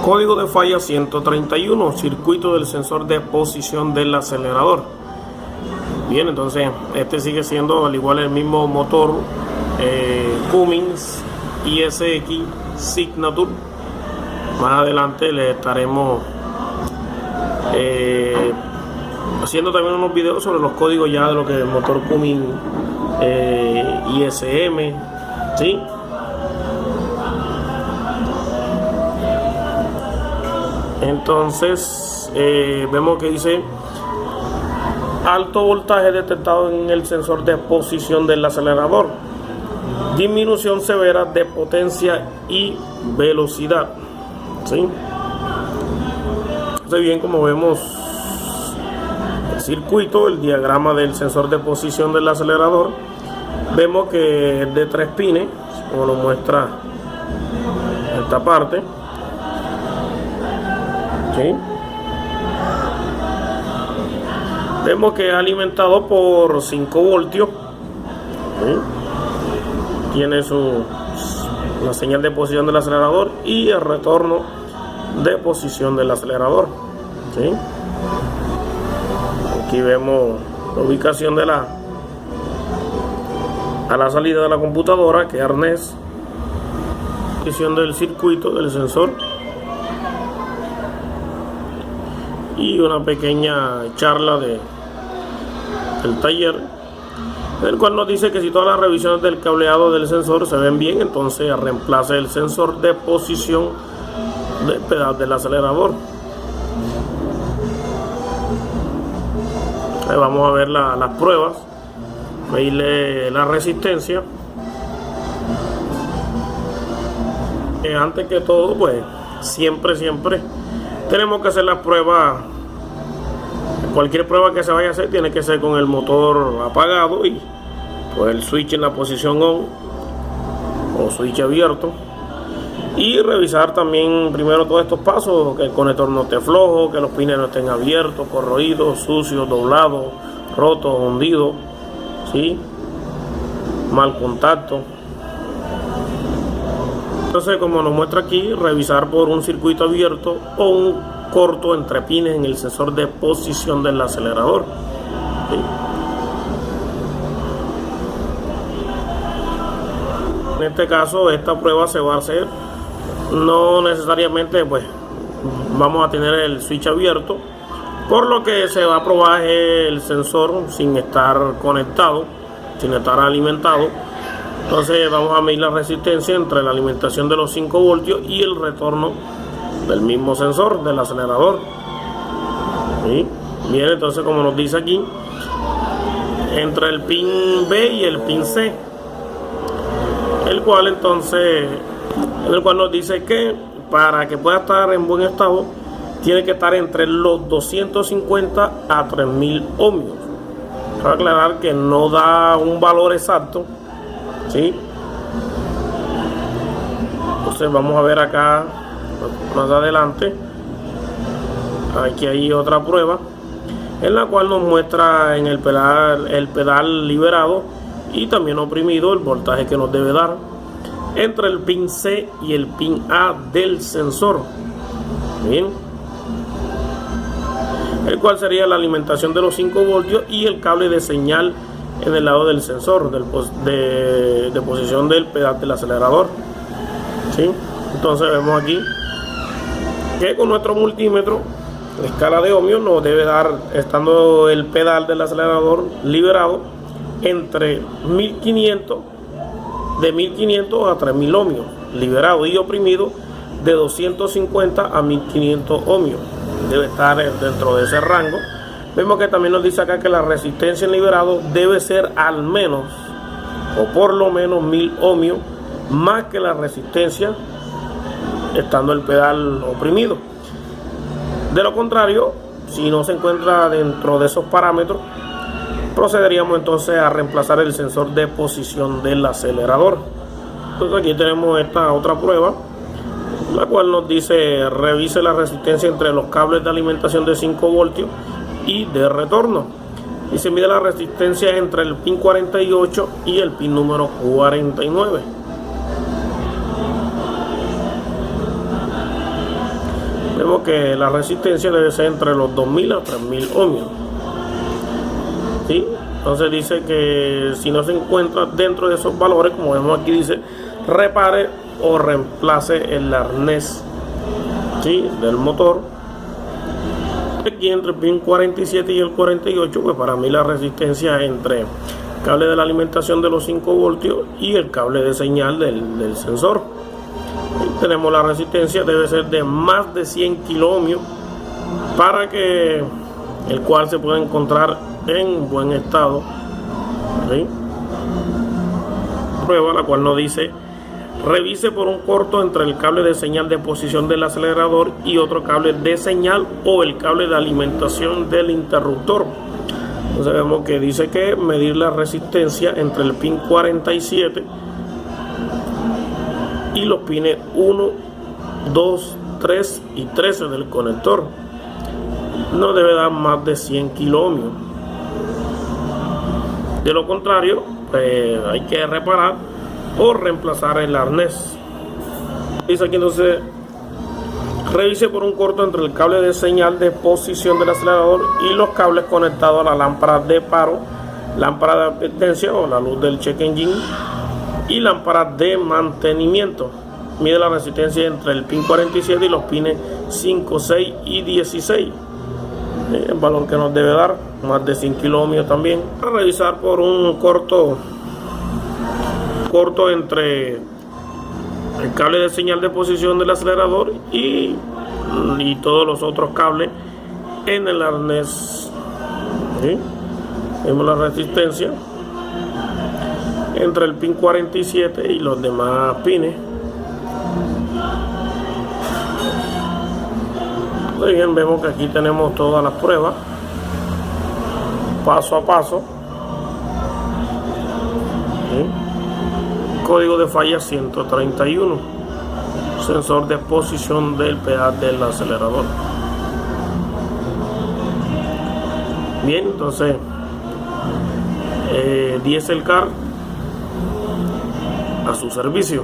Código de falla 131, circuito del sensor de posición del acelerador. Bien, entonces este sigue siendo al igual el mismo motor Cummins ISX Signature. Más adelante le estaremos haciendo también unos videos sobre los códigos ya de lo que es el motor Cummins ISM, ¿sí? Entonces vemos que dice alto voltaje detectado en el sensor de posición del acelerador, disminución severa de potencia y velocidad, ¿sí? Entonces bien, como vemos el circuito, el diagrama del sensor de posición del acelerador, vemos que es de 3 pines, como lo muestra esta parte. ¿Sí? Vemos que es alimentado por 5 voltios. ¿Sí? Tiene la señal de posición del acelerador y el retorno de posición del acelerador. ¿Sí? Aquí vemos la ubicación de a la salida de la computadora, que es arnés, posición del circuito del sensor, y una pequeña charla del taller, el cual nos dice que si todas las revisiones del cableado del sensor se ven bien, entonces reemplace el sensor de posición del pedal del acelerador. Ahí vamos a ver las pruebas, medirle la resistencia. Antes que todo, pues siempre tenemos que hacer las pruebas. Cualquier prueba que se vaya a hacer tiene que ser con el motor apagado y pues el switch en la posición on o switch abierto, y revisar también primero todos estos pasos: que el conector no esté flojo, que los pines no estén abiertos, corroídos, sucios, doblados, rotos, hundidos, ¿sí? Mal contacto. Entonces, como nos muestra aquí, revisar por un circuito abierto o un corto entre pines en el sensor de posición del acelerador. ¿Sí? En este caso, esta prueba se va a hacer, no necesariamente pues vamos a tener el switch abierto, por lo que se va a probar el sensor sin estar conectado, sin estar alimentado. Entonces vamos a medir la resistencia entre la alimentación de los 5 voltios y el retorno del mismo sensor del acelerador. ¿Sí? Bien, entonces como nos dice aquí, entre el pin B y el pin C, el cual nos dice que para que pueda estar en buen estado tiene que estar entre los 250 a 3000 ohmios. Para aclarar que no da un valor exacto, ¿sí? Entonces vamos a ver acá más adelante. Aquí hay otra prueba en la cual nos muestra en el pedal liberado y también oprimido el voltaje que nos debe dar entre el pin C y el pin A del sensor. Bien, el cual sería la alimentación de los 5 voltios y el cable de señal en el lado del sensor de posición del pedal del acelerador. ¿Sí? Entonces vemos aquí que con nuestro multímetro, la escala de ohmios nos debe dar, estando el pedal del acelerador liberado, entre 1500 a 3000 ohmios, liberado, y oprimido de 250 a 1500 ohmios. Debe estar dentro de ese rango. Vemos que también nos dice acá que la resistencia en liberado debe ser al menos o por lo menos 1000 ohmios más que la resistencia estando el pedal oprimido. De lo contrario, si no se encuentra dentro de esos parámetros, procederíamos entonces a reemplazar el sensor de posición del acelerador. Entonces aquí tenemos esta otra prueba, la cual nos dice revise la resistencia entre los cables de alimentación de 5 voltios y de retorno, y se mide la resistencia entre el pin 48 y el pin número 49. Vemos que la resistencia debe ser entre los 2000 a 3000 ohmios. ¿Sí? Entonces dice que si no se encuentra dentro de esos valores, como vemos aquí, dice repare o reemplace el arnés, ¿sí?, del motor. Aquí entre el pin 47 y el 48, pues para mí la resistencia entre el cable de la alimentación de los 5 voltios y el cable de señal del sensor. Y tenemos la resistencia, debe ser de más de 100 kiloohmios para que el cual se pueda encontrar en buen estado. ¿Sí? Prueba la cual nos dice: revise por un corto entre el cable de señal de posición del acelerador y otro cable de señal o el cable de alimentación del interruptor. Entonces vemos que dice que medir la resistencia entre el pin 47 y los pines 1, 2, 3 y 13 del conector. No debe dar más de 100 kiloohmios. De lo contrario, pues hay que reparar o reemplazar el arnés. Dice aquí entonces: revise por un corto entre el cable de señal de posición del acelerador y los cables conectados a la lámpara de paro, lámpara de advertencia o la luz del check engine y lámpara de mantenimiento. Mide la resistencia entre el pin 47 y los pines 5, 6 y 16. El valor que nos debe dar más de 100 kiloohmios también. Para revisar por un corto entre el cable de señal de posición del acelerador y todos los otros cables en el arnés. ¿Sí? Vemos la resistencia entre el pin 47 y los demás pines. Muy bien, vemos que aquí tenemos todas las pruebas paso a paso. ¿Sí? Código de falla 131, sensor de posición del pedal del acelerador. Bien, entonces Diesel Car a su servicio.